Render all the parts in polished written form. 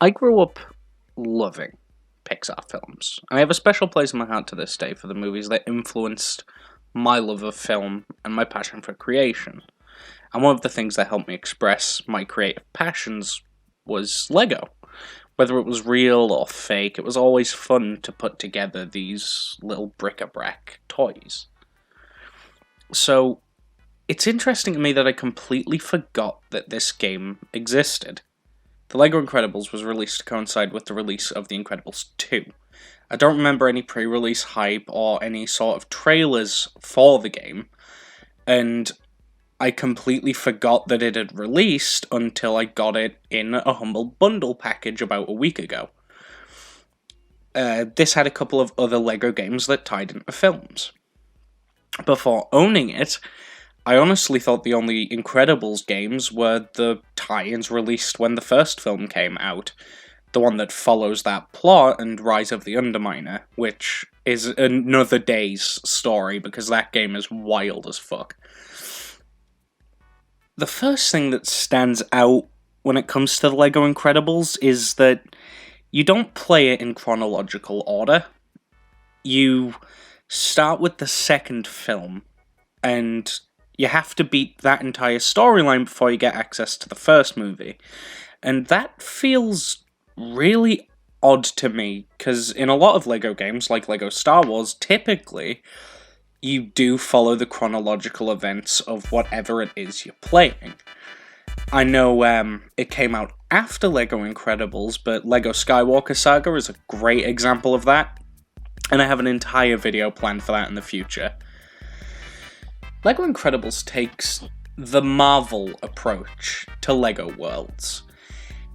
I grew up loving Pixar films. I have a special place in my heart to this day for the movies that influenced my love of film and my passion for creation. And one of the things that helped me express my creative passions was Lego. Whether it was real or fake, it was always fun to put together these little bric-a-brac toys. So, it's interesting to me that I completely forgot that this game existed. The LEGO Incredibles was released to coincide with the release of The Incredibles 2. I don't remember any pre-release hype or any sort of trailers for the game, and I completely forgot that it had released until I got it in a Humble Bundle package about a week ago. This had a couple of other LEGO games that tied into films. Before owning it, I honestly thought the only Incredibles games were the tie-ins released when the first film came out. The one that follows that plot and Rise of the Underminer, which is another day's story because that game is wild as fuck. The first thing that stands out when it comes to the LEGO Incredibles is that you don't play it in chronological order. You start with the second film, and you have to beat that entire storyline before you get access to the first movie. And that feels really odd to me, because in a lot of LEGO games, like LEGO Star Wars, typically, you do follow the chronological events of whatever it is you're playing. I know it came out after LEGO Incredibles, but LEGO Skywalker Saga is a great example of that, and I have an entire video planned for that in the future. LEGO Incredibles takes the Marvel approach to LEGO Worlds,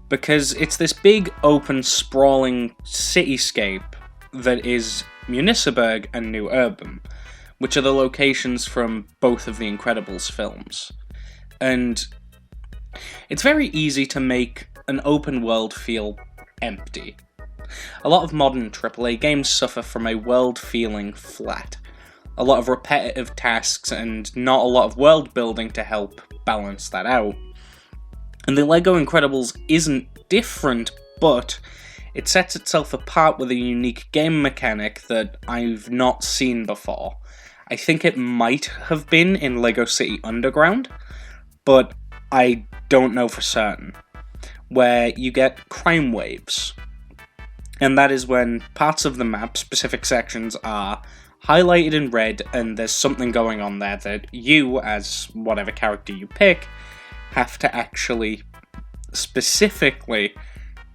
because it's this big, open, sprawling cityscape that is Municiberg and New Urban, which are the locations from both of the Incredibles films. And it's very easy to make an open world feel empty. A lot of modern AAA games suffer from a world feeling flat. A lot of repetitive tasks and not a lot of world building to help balance that out. And the LEGO Incredibles isn't different, but it sets itself apart with a unique game mechanic that I've not seen before. I think it might have been in LEGO City Underground, but I don't know for certain, where you get crime waves. And that is when parts of the map, specific sections, are highlighted in red, and there's something going on there that you, as whatever character you pick, have to actually specifically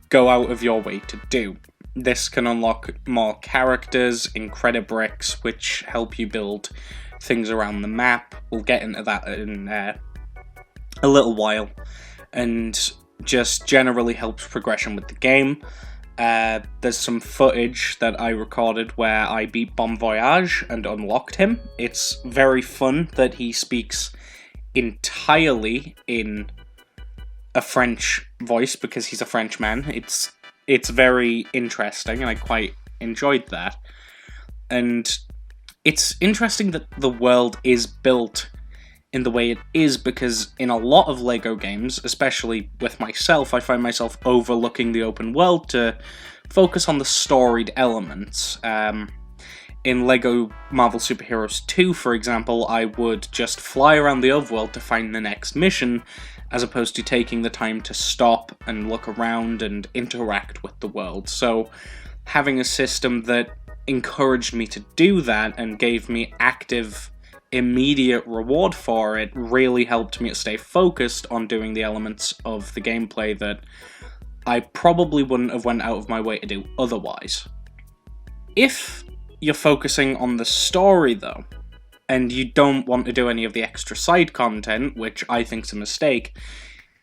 go out of your way to do. This can unlock more characters, Incredibricks, which help you build things around the map. We'll get into that in a little while, and just generally helps progression with the game. There's some footage that I recorded where I beat Bon Voyage and unlocked him. It's very fun that he speaks entirely in a French voice because he's a Frenchman. It's very interesting, and I quite enjoyed that. And it's interesting that the world is built in the way it is, because in a lot of LEGO games, especially with myself, I find myself overlooking the open world to focus on the storied elements. In LEGO Marvel Super Heroes 2, for example, I would just fly around the overworld to find the next mission, as opposed to taking the time to stop and look around and interact with the world. So having a system that encouraged me to do that and gave me active, immediate reward for it really helped me to stay focused on doing the elements of the gameplay that I probably wouldn't have went out of my way to do otherwise. If you're focusing on the story, though, and you don't want to do any of the extra side content, which I think's a mistake,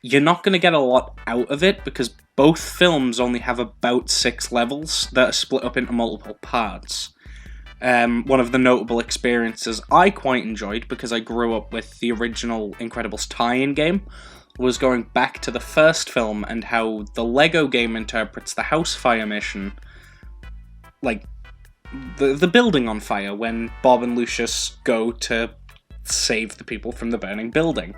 you're not going to get a lot out of it, because both films only have about 6 levels that are split up into multiple parts. One of the notable experiences I quite enjoyed, because I grew up with the original Incredibles tie-in game, was going back to the first film and how the LEGO game interprets the house fire mission, like the building on fire, when Bob and Lucius go to save the people from the burning building.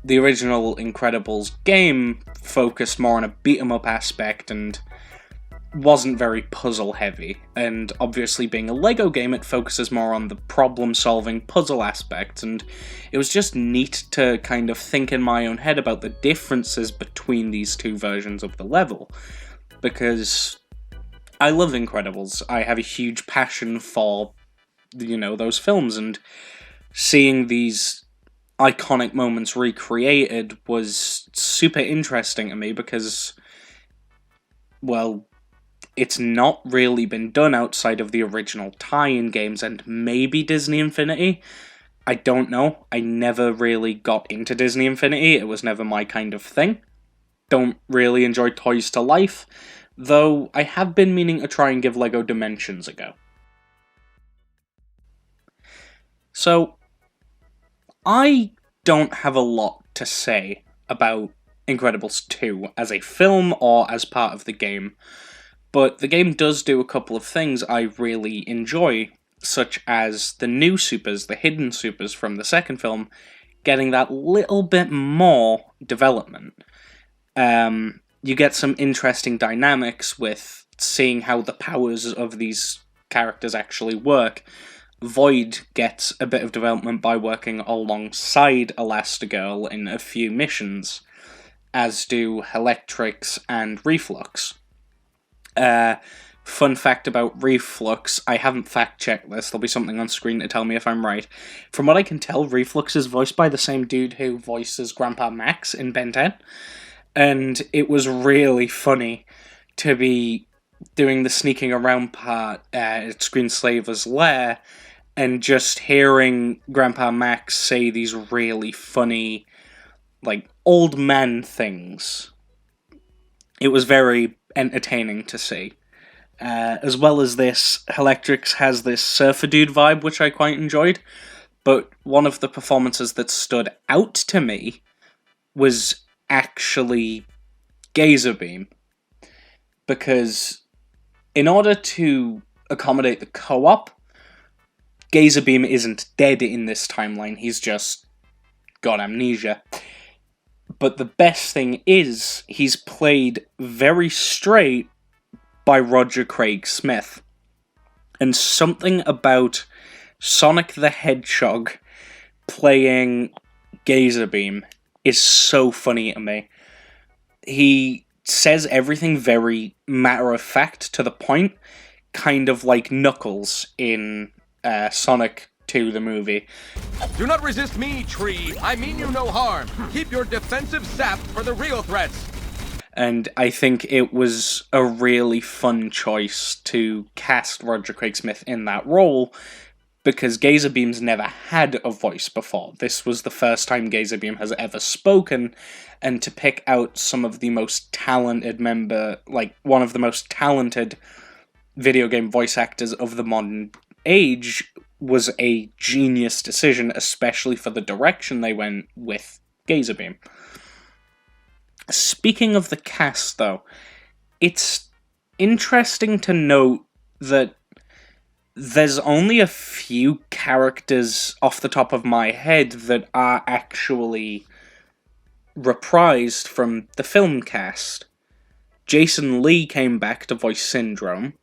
the original Incredibles game focused more on a beat-em-up aspect and wasn't very puzzle-heavy, and obviously being a LEGO game, it focuses more on the problem-solving puzzle aspect, and it was just neat to kind of think in my own head about the differences between these two versions of the level, because I love Incredibles. I have a huge passion for, those films, and seeing these iconic moments recreated was super interesting to me because, well, it's not really been done outside of the original tie-in games and maybe Disney Infinity. I don't know. I never really got into Disney Infinity. It was never my kind of thing. Don't really enjoy Toys to Life, though I have been meaning to try and give LEGO Dimensions a go. So, I don't have a lot to say about Incredibles 2 as a film or as part of the game, but the game does do a couple of things I really enjoy, such as the new supers, the hidden supers from the second film, getting that little bit more development. You get some interesting dynamics with seeing how the powers of these characters actually work. Void gets a bit of development by working alongside Elastigirl in a few missions, as do Hellectrix and Reflux. Fun fact about Reflux, I haven't fact-checked this, there'll be something on screen to tell me if I'm right. From what I can tell, Reflux is voiced by the same dude who voices Grandpa Max in Ben 10, and it was really funny to be doing the sneaking around part at Screenslaver's lair, and just hearing Grandpa Max say these really funny, old man things. It was very entertaining to see. As well as this, Hellectrix has this surfer dude vibe, which I quite enjoyed, but one of the performances that stood out to me was actually Gazerbeam, because in order to accommodate the co-op, Gazerbeam isn't dead in this timeline, he's just got amnesia. But the best thing is, he's played very straight by Roger Craig Smith. And something about Sonic the Hedgehog playing Gazerbeam is so funny to me. He says everything very matter-of-fact to the point, kind of like Knuckles in Sonic 2, the movie. Do not resist me, Tree. I mean you no harm. Keep your defensive sap for the real threats. And I think it was a really fun choice to cast Roger Craig Smith in that role, because Gazerbeam's never had a voice before. This was the first time Gazerbeam has ever spoken, and to pick out some of the most talented one of the most talented video game voice actors of the modern age was a genius decision, especially for the direction they went with Gazerbeam. Speaking of the cast, though, it's interesting to note that there's only a few characters off the top of my head that are actually reprised from the film cast. Jason Lee came back to voice Syndrome.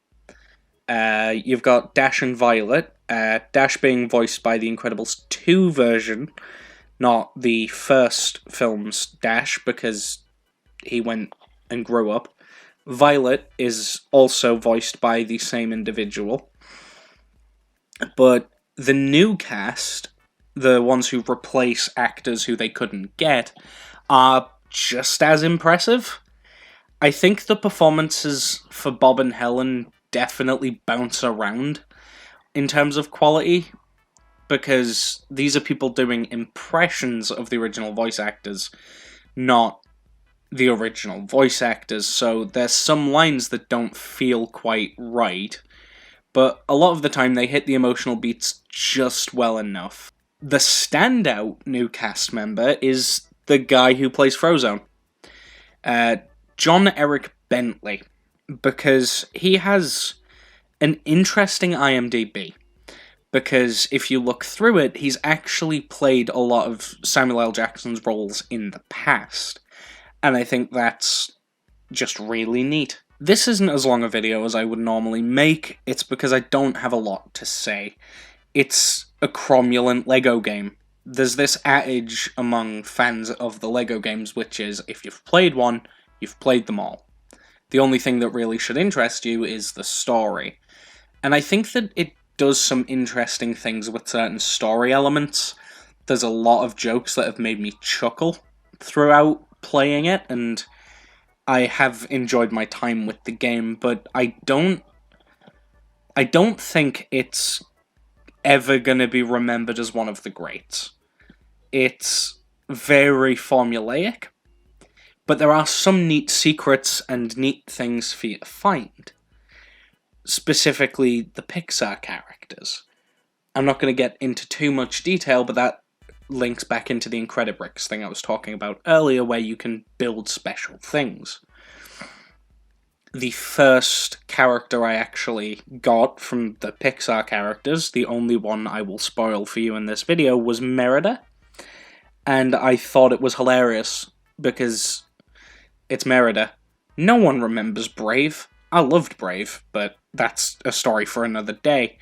You've got Dash and Violet, Dash being voiced by the Incredibles 2 version, not the first film's Dash, because he went and grew up. Violet is also voiced by the same individual. But the new cast, the ones who replace actors who they couldn't get, are just as impressive. I think the performances for Bob and Helen definitely bounce around in terms of quality, because these are people doing impressions of the original voice actors, not the original voice actors, so there's some lines that don't feel quite right, but a lot of the time they hit the emotional beats just well enough. The standout new cast member is the guy who plays Frozone, John Eric Bentley, because he has an interesting IMDb, because if you look through it, he's actually played a lot of Samuel L. Jackson's roles in the past, and I think that's just really neat. This isn't as long a video as I would normally make, it's because I don't have a lot to say. It's a cromulent LEGO game. There's this adage among fans of the LEGO games, which is, if you've played one, you've played them all. The only thing that really should interest you is the story. And I think that it does some interesting things with certain story elements. There's a lot of jokes that have made me chuckle throughout playing it, and I have enjoyed my time with the game, but I don't think it's ever gonna be remembered as one of the greats. It's very formulaic, but there are some neat secrets and neat things for you to find. Specifically, the Pixar characters. I'm not going to get into too much detail, but that links back into the Incredibricks thing I was talking about earlier, where you can build special things. The first character I actually got from the Pixar characters, the only one I will spoil for you in this video, was Merida. And I thought it was hilarious, because it's Merida. No one remembers Brave. I loved Brave, but that's a story for another day.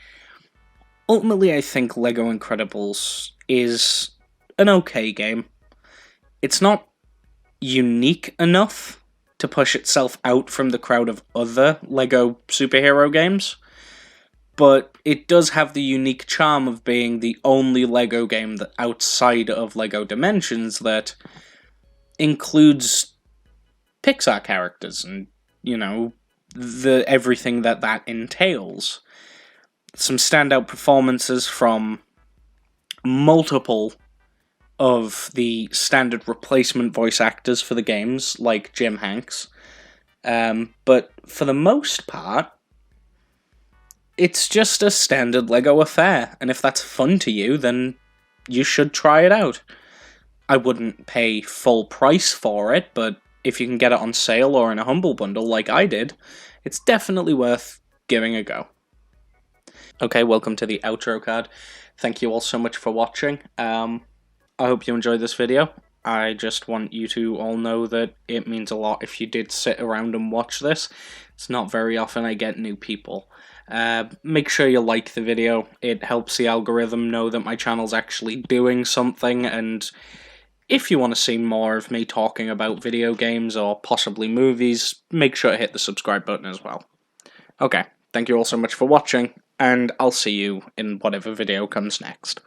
Ultimately, I think LEGO Incredibles is an okay game. It's not unique enough to push itself out from the crowd of other LEGO superhero games, but it does have the unique charm of being the only LEGO game that outside of LEGO Dimensions that includes Pixar characters and, you know, everything that entails. Some standout performances from multiple of the standard replacement voice actors for the games, like Jim Hanks. But for the most part, it's just a standard LEGO affair, and if that's fun to you, then you should try it out. I wouldn't pay full price for it, but if you can get it on sale or in a Humble Bundle like I did, it's definitely worth giving a go. Okay, welcome to the outro card. Thank you all so much for watching. I hope you enjoyed this video. I just want you to all know that it means a lot if you did sit around and watch this. It's not very often I get new people. Make sure you like the video. It helps the algorithm know that my channel's actually doing something, and if you want to see more of me talking about video games or possibly movies, make sure to hit the subscribe button as well. Okay, thank you all so much for watching, and I'll see you in whatever video comes next.